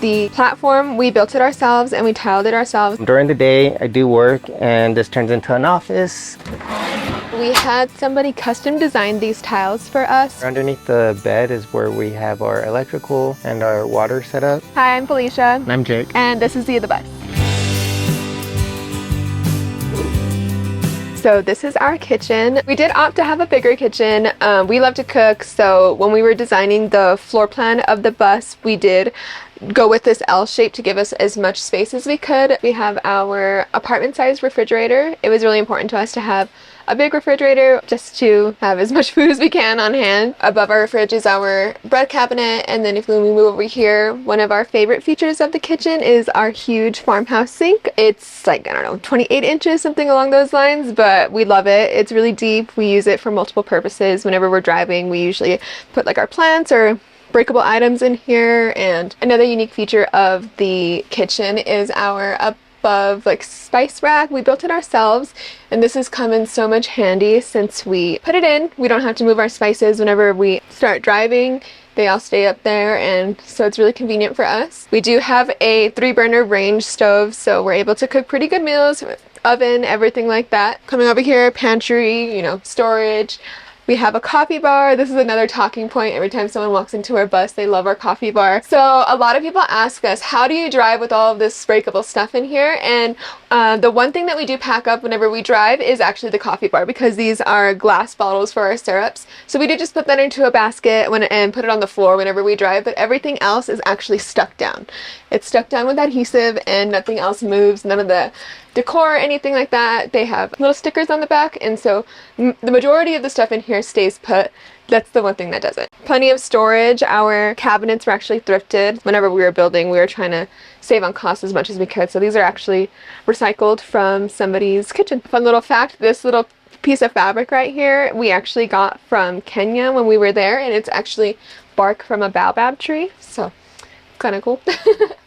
The platform, we built it ourselves and we tiled it ourselves. During the day, I do work and this turns into an office. We had somebody custom design these tiles for us. Underneath the bed is where we have our electrical and our water set up. Hi, I'm Felicia. And I'm Jake. And this is the bus. So this is our kitchen. We did opt to have a bigger kitchen. We love to cook, so when we were designing the floor plan of the bus, we did go with this L shape to give us as much space as we could. We have our apartment-sized refrigerator. It was really important to us to have a big refrigerator just to have as much food as we can on hand. Above our fridge is our bread cabinet, and then if we move over here, one of our favorite features of the kitchen is our huge farmhouse sink. It's like, I don't know, 28 inches, something along those lines, but we love it. It's really deep. We use it for multiple purposes. Whenever we're driving, we usually put like our plants or breakable items in here. And another unique feature of the kitchen is our above like spice rack. We built it ourselves, and this has come in so much handy since we put it in. We don't have to move our spices whenever we start driving. They all stay up there, and so it's really convenient for us. We do have a 3-burner range stove, so we're able to cook pretty good meals, oven, everything like that. Coming over here, pantry, you know, storage. We have a coffee bar. This is another talking point. Every time someone walks into our bus, they love our coffee bar. So a lot of people ask us, how do you drive with all of this breakable stuff in here? And the one thing that we do pack up whenever we drive is actually the coffee bar, because these are glass bottles for our syrups. So we do just put that into a basket and put it on the floor whenever we drive, but everything else is actually stuck down. It's stuck down with adhesive and nothing else moves. None of the decor or anything like that. They have little stickers on the back, and so the majority of the stuff in here stays put. That's the one thing that doesn't. Plenty of storage. Our cabinets were actually thrifted. Whenever we were building, we were trying to save on cost as much as we could, so these are actually recycled from somebody's kitchen. Fun little fact, this little piece of fabric right here we actually got from Kenya when we were there, and it's actually bark from a baobab tree, so kind of cool.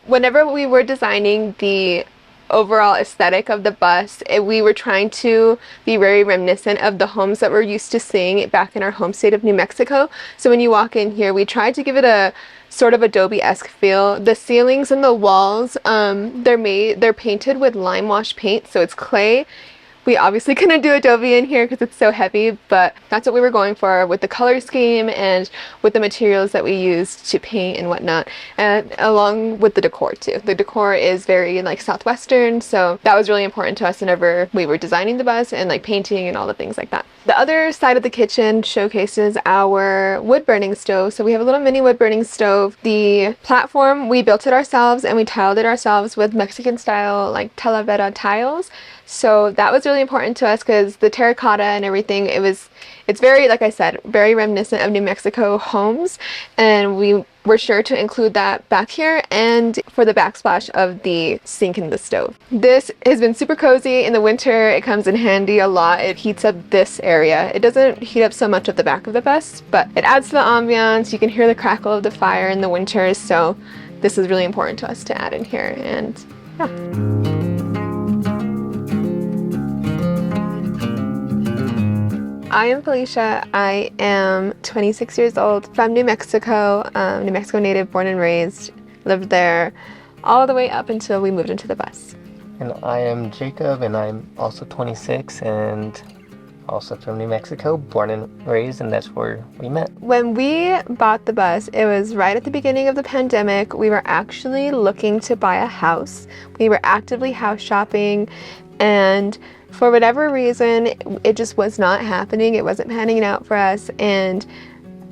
Whenever we were designing the overall aesthetic of the bus, we were trying to be very reminiscent of the homes that we're used to seeing back in our home state of New Mexico. So when you walk in here, we tried to give it a sort of Adobe-esque feel. The ceilings and the walls, they're painted with lime wash paint, so it's clay. We obviously couldn't do Adobe in here because it's so heavy, but that's what we were going for with the color scheme and with the materials that we used to paint and whatnot, and along with the decor too. The decor is very like Southwestern, so that was really important to us whenever we were designing the bus and like painting and all the things like that. The other side of the kitchen showcases our wood burning stove. So we have a little mini wood burning stove. The platform, we built it ourselves and we tiled it ourselves with Mexican style like talavera tiles. So that was really important to us because the terracotta and everything, it's very, like I said, very reminiscent of New Mexico homes, and we were sure to include that back here and for the backsplash of the sink and the stove. This has been super cozy. In the winter, it comes in handy a lot. It heats up this area. It doesn't heat up so much of the back of the bus, but it adds to the ambiance. You can hear the crackle of the fire in the winters, so this is really important to us to add in here, and yeah. I am Felicia. I am 26 years old, from New Mexico, New Mexico native, born and raised, lived there all the way up until we moved into the bus. And I am Jacob, and I'm also 26 and also from New Mexico, born and raised, and that's where we met. When we bought the bus, it was right at the beginning of the pandemic. We were actually looking to buy a house. We were actively house shopping, and for whatever reason, it just was not happening. It wasn't panning out for us, and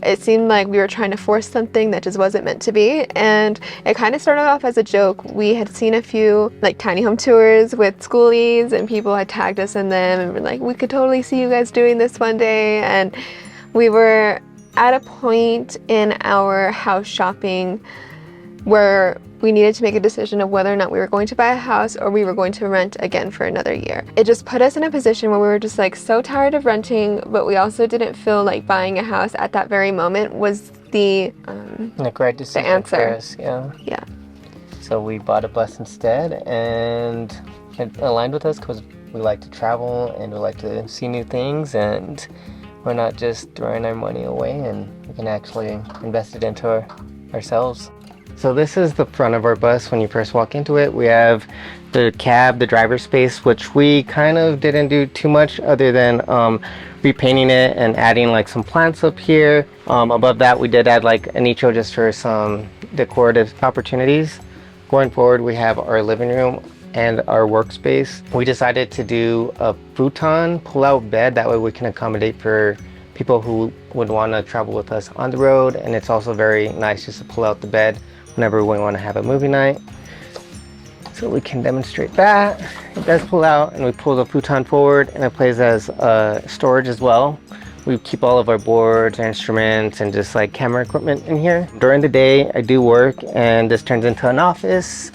it seemed like we were trying to force something that just wasn't meant to be. And it kind of started off as a joke. We had seen a few like tiny home tours with Skoolies, and people had tagged us in them and were like, we could totally see you guys doing this one day. And we were at a point in our house shopping where we needed to make a decision of whether or not we were going to buy a house or we were going to rent again for another year. It just put us in a position where we were just like so tired of renting, but we also didn't feel like buying a house at that very moment was the right decision the answer. For us, yeah. Yeah. So we bought a bus instead, and it aligned with us because we like to travel and we like to see new things, and we're not just throwing our money away, and we can actually invest it into ourselves. So this is the front of our bus. When you first walk into it, we have the cab, the driver's space, which we kind of didn't do too much other than repainting it and adding like some plants up here. Above that, we did add like a nicho just for some decorative opportunities. Going forward, we have our living room and our workspace. We decided to do a futon pull-out bed. That way we can accommodate for people who would want to travel with us on the road, and it's also very nice just to pull out the bed whenever we want to have a movie night. So we can demonstrate that. It does pull out, and we pull the futon forward, and it plays as storage as well. We keep all of our boards, our instruments, and just like camera equipment in here. During the day, I do work, and this turns into an office.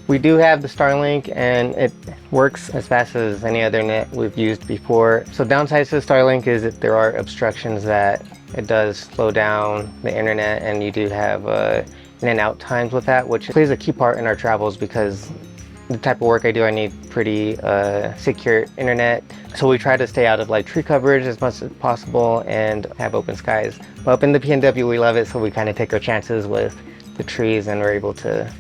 We do have the Starlink, and it works as fast as any other net we've used before. So downsides to the Starlink is that there are obstructions that it does slow down the internet, and you do have in and out times with that, which plays a key part in our travels because the type of work I do, I need pretty secure internet. So we try to stay out of like tree coverage as much as possible and have open skies. But up in the PNW, we love it, so we kind of take our chances with the trees, and we're able to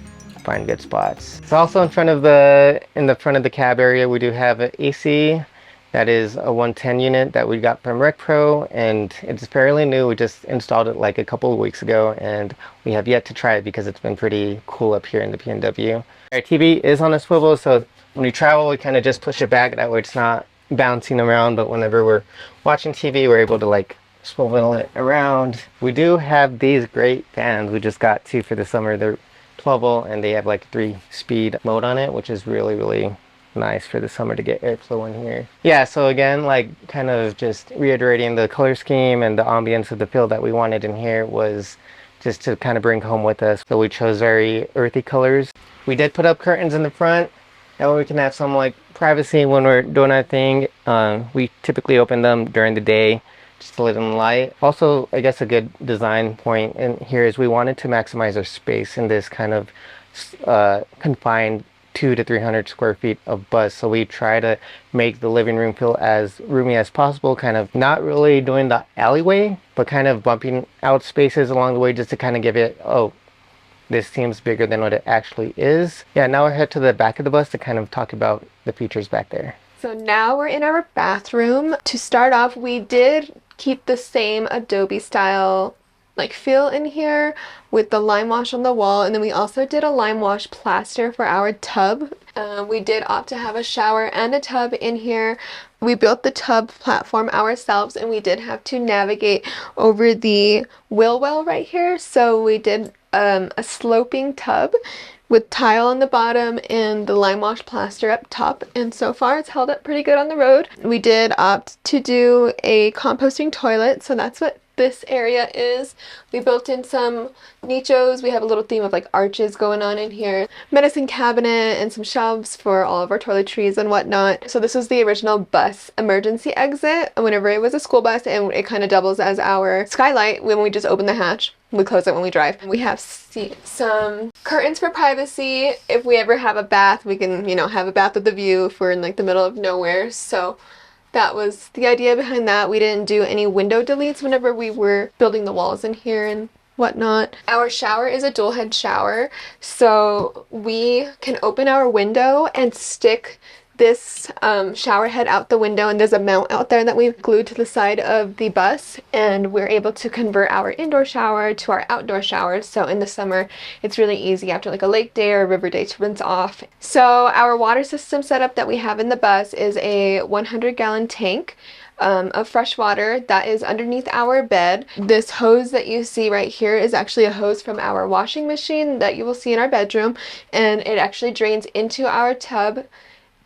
find good spots. It's also in the front of the cab area, we do have an AC. That is a 110 unit that we got from RecPro, and it's fairly new. We just installed it like a couple of weeks ago, and we have yet to try it because it's been pretty cool up here in the PNW. Our TV is on a swivel, so when we travel, we kind of just push it back. That way it's not bouncing around, but whenever we're watching TV, we're able to like swivel it around. We do have these great fans. We just got two for the summer. They're 12-volt, and they have like 3-speed mode on it, which is really nice for the summer to get airflow in here. Yeah, so again, like kind of just reiterating the color scheme and the ambience of the feel that we wanted in here was just to kind of bring home with us. So we chose very earthy colors. We did put up curtains in the front. That way we can have some like privacy when we're doing our thing. We typically open them during the day just to let in light. Also, I guess a good design point in here is we wanted to maximize our space in this kind of confined 200 to 300 square feet of bus. So we try to make the living room feel as roomy as possible, kind of not really doing the alleyway, but kind of bumping out spaces along the way just to kind of give it, oh, this seems bigger than what it actually is. Yeah, now we'll head to the back of the bus to kind of talk about the features back there. So now we're in our bathroom. To start off, we did keep the same Adobe style like feel in here with the lime wash on the wall, and then we also did a lime wash plaster for our tub. We did opt to have a shower and a tub in here. We built the tub platform ourselves, and we did have to navigate over the wheel well right here, so we did a sloping tub with tile on the bottom and the lime wash plaster up top, and so far it's held up pretty good on the road. We did opt to do a composting toilet, so that's what this area is. We built in some nichos. We have a little theme of like arches going on in here. Medicine cabinet and some shelves for all of our toiletries and whatnot. So this was the original bus emergency exit whenever it was a school bus, and it kind of doubles as our skylight when we just open the hatch. We close it when we drive. We have some curtains for privacy. If we ever have a bath, we can, you know, have a bath with a view if we're in like the middle of nowhere. So that was the idea behind that. We didn't do any window deletes whenever we were building the walls in here and whatnot. Our shower is a dual head shower, so we can open our window and stick this shower head out the window, and there's a mount out there that we've glued to the side of the bus, and we're able to convert our indoor shower to our outdoor shower. So in the summer it's really easy after like a lake day or a river day to rinse off. So our water system setup that we have in the bus is a 100-gallon tank of fresh water that is underneath our bed. This hose that you see right here is actually a hose from our washing machine that you will see in our bedroom, and it actually drains into our tub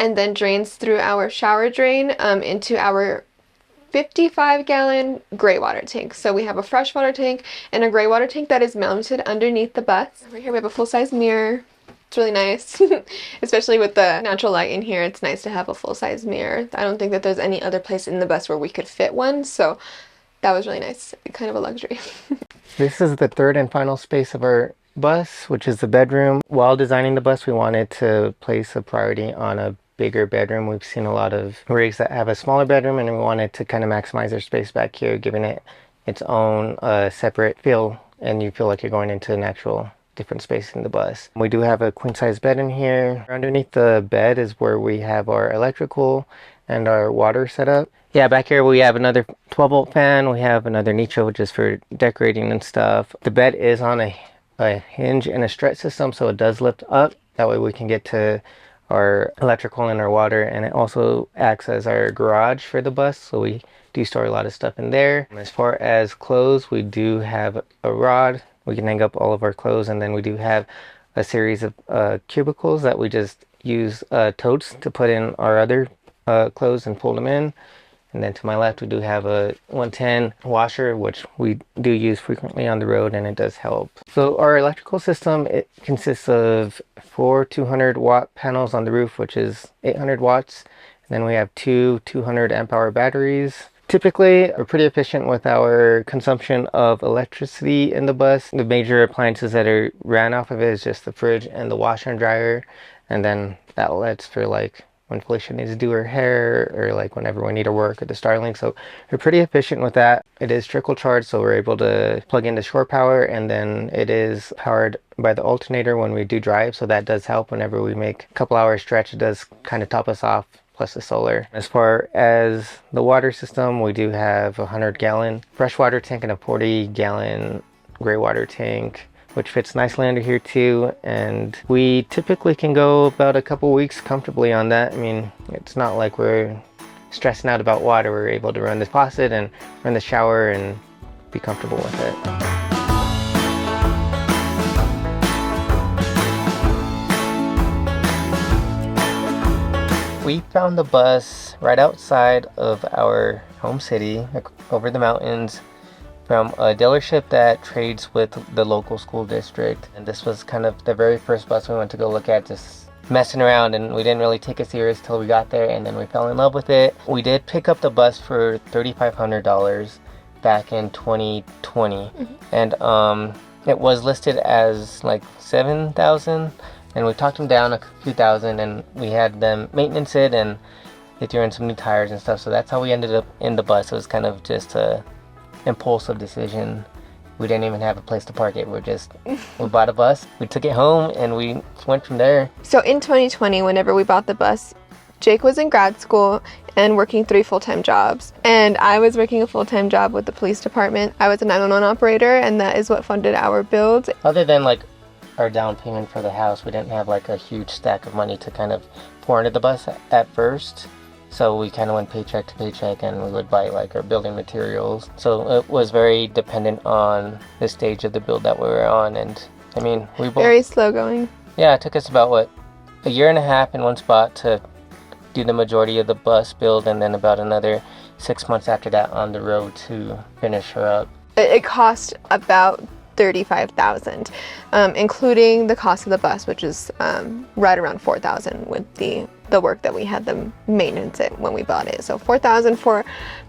and then drains through our shower drain into our 55-gallon gray water tank. So we have a fresh water tank and a gray water tank that is mounted underneath the bus. Right here we have a full-size mirror. It's really nice, especially with the natural light in here. It's nice to have a full-size mirror. I don't think that there's any other place in the bus where we could fit one, so that was really nice. Kind of a luxury. This is the third and final space of our bus, which is the bedroom. While designing the bus, we wanted to place a priority on a bigger bedroom. We've seen a lot of rigs that have a smaller bedroom, and we wanted to kind of maximize their space back here, giving it its own separate feel and you feel like you're going into an actual different space in the bus. We do have a queen size bed in here. Underneath the bed is where we have our electrical and our water set up. Yeah, back here we have another 12-volt fan. We have another nicho, which is for decorating and stuff. The bed is on a hinge and a strut system, so it does lift up. That way we can get to our electrical and our water, and it also acts as our garage for the bus, so we do store a lot of stuff in there. As far as clothes, we do have a rod. We can hang up all of our clothes, and then we do have a series of cubicles that we just use totes to put in our other clothes and fold them in. And then to my left, we do have a 110 washer, which we do use frequently on the road, and it does help. So our electrical system, it consists of 4 200-watt panels on the roof, which is 800 watts. And then we have two 200 amp hour batteries. Typically, we're pretty efficient with our consumption of electricity in the bus. The major appliances that are ran off of it is just the fridge and the washer and dryer. And then the outlets for like when Felicia needs to do her hair, or like whenever we need to work at the Starlink. So we're pretty efficient with that. It is trickle charged, so we're able to plug into shore power, and then it is powered by the alternator when we do drive. So that does help whenever we make a couple hour stretch. It does kind of top us off, plus the solar. As far as the water system, we do have a 100-gallon freshwater tank and a 40-gallon gray water tank, which fits nicely under here too, and we typically can go about a couple weeks comfortably on that. I mean, it's not like we're stressing out about water. We're able to run the faucet and run the shower and be comfortable with it. We found the bus right outside of our home city, over the mountains, from a dealership that trades with the local school district. And this was kind of the very first bus we went to go look at, just messing around, and we didn't really take it serious till we got there, and then we fell in love with it. We did pick up the bus for $3,500 back in 2020. And it was listed as like $7,000, and we talked them down a few thousand, and we had them maintenance it, and they threw in some new tires and stuff. So that's how we ended up in the bus. It was kind of just a impulsive decision. We didn't even have a place to park it. We bought a bus, we took it home, and we went from there. So in 2020, whenever we bought the bus, Jake was in grad school and working 3 full-time jobs, and I was working a full-time job with the police department. I was a 911 operator, and that is what funded our build. Other than like our down payment for the house, we didn't have like a huge stack of money to kind of pour into the bus at first. So we kind of went paycheck to paycheck, and we would buy like our building materials. So it was very dependent on the stage of the build that we were on. And I mean, we both, very slow going. Yeah, it took us about a year and a half in one spot to do the majority of the bus build, and then about another 6 months after that on the road to finish her up. It cost about $35,000, including the cost of the bus, which is right around $4,000 with the work that we had them maintenance it when we bought it. So $4,000 for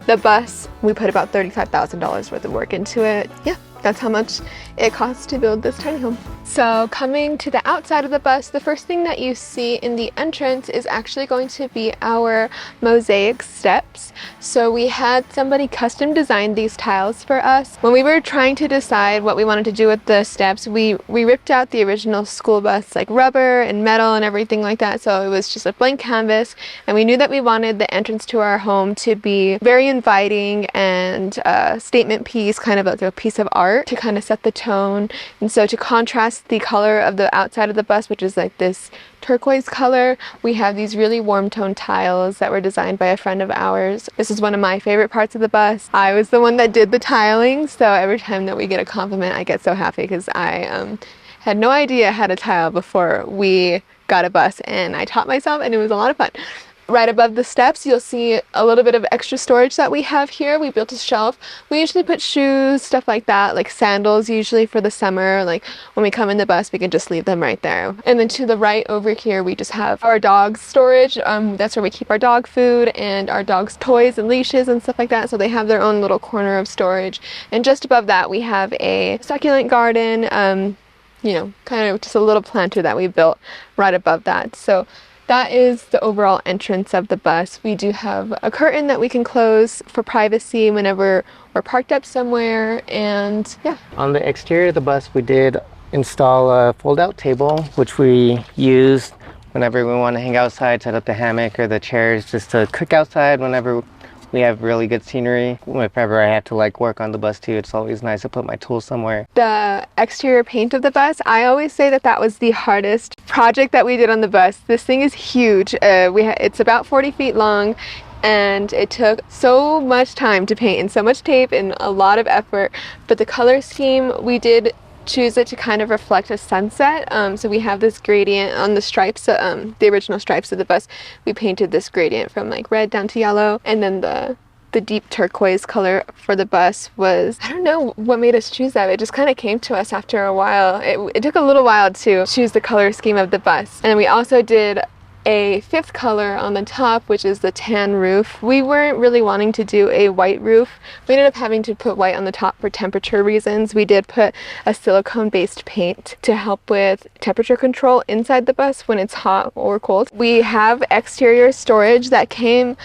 the bus. We put about $35,000 worth of work into it. Yeah, that's how much it costs to build this tiny home. So coming to the outside of the bus, the first thing that you see in the entrance is actually going to be our mosaic steps. So we had somebody custom design these tiles for us. When we were trying to decide what we wanted to do with the steps, we ripped out the original school bus, like rubber and metal and everything like that. So it was just a blank canvas, and we knew that we wanted the entrance to our home to be very inviting and a statement piece, kind of like a piece of art to kind of set the tone. And so to contrast the color of the outside of the bus, which is like this turquoise color, we have these really warm tone tiles that were designed by a friend of ours. This is one of my favorite parts of the bus. I was the one that did the tiling, so every time that we get a compliment, I get so happy, because I had no idea I had a tile before we got a bus, and I taught myself, and it was a lot of fun. Right above the steps, you'll see a little bit of extra storage that we have here. We built a shelf. We usually put shoes, stuff like that, like sandals usually for the summer. Like when we come in the bus, we can just leave them right there. And then to the right over here, we just have our dog's storage. That's where we keep our dog food and our dog's toys and leashes and stuff like that. So they have their own little corner of storage. And just above that, we have a succulent garden, you know, kind of just a little planter that we built right above that. So that is the overall entrance of the bus. We do have a curtain that we can close for privacy whenever we're parked up somewhere, and yeah. On the exterior of the bus, we did install a fold-out table, which we use whenever we want to hang outside, set up the hammock or the chairs just to cook outside whenever we have really good scenery. If ever I have to like work on the bus too, it's always nice to put my tools somewhere. The exterior paint of the bus, I always say that that was the hardest project that we did on the bus. This thing is huge. It's about 40 feet long, and it took so much time to paint and so much tape and a lot of effort. But the color scheme, we did choose it to kind of reflect a sunset. So we have this gradient on the stripes, the original stripes of the bus. We painted this gradient from like red down to yellow, and then the deep turquoise color for the bus was, I don't know what made us choose that. It just kind of came to us after a while. It took a little while to choose the color scheme of the bus. And we also did a fifth color on the top, which is the tan roof. We weren't really wanting to do a white roof. We ended up having to put white on the top for temperature reasons. We did put a silicone based paint to help with temperature control inside the bus when it's hot or cold. We have exterior storage that came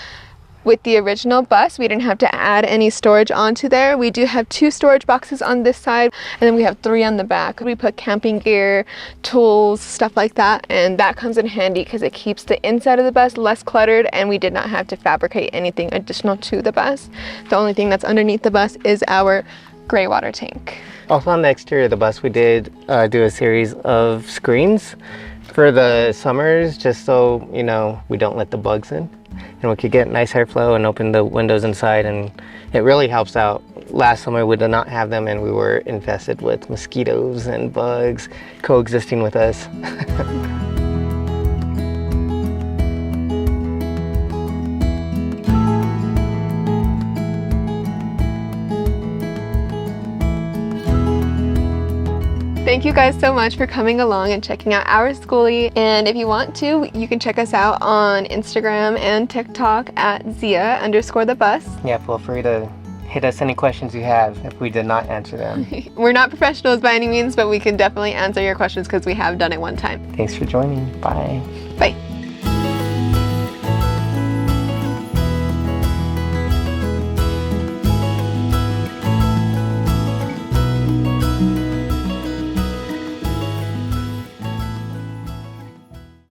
with the original bus. We didn't have to add any storage onto there. We do have 2 storage boxes on this side, and then we have 3 on the back. We put camping gear, tools, stuff like that, and that comes in handy because it keeps the inside of the bus less cluttered, and we did not have to fabricate anything additional to the bus. The only thing that's underneath the bus is our gray water tank. Also on the exterior of the bus, we did do a series of screens for the summers, just so, you know, we don't let the bugs in. And we could get nice airflow and open the windows inside, and it really helps out. Last summer we did not have them, and we were infested with mosquitoes and bugs coexisting with us. Thank you guys so much for coming along and checking out our Skoolie. And if you want to, you can check us out on Instagram and TikTok at Zia_the_bus. Yeah, feel free to hit us any questions you have if we did not answer them. We're not professionals by any means, but we can definitely answer your questions because we have done it one time. Thanks for joining. Bye. Bye.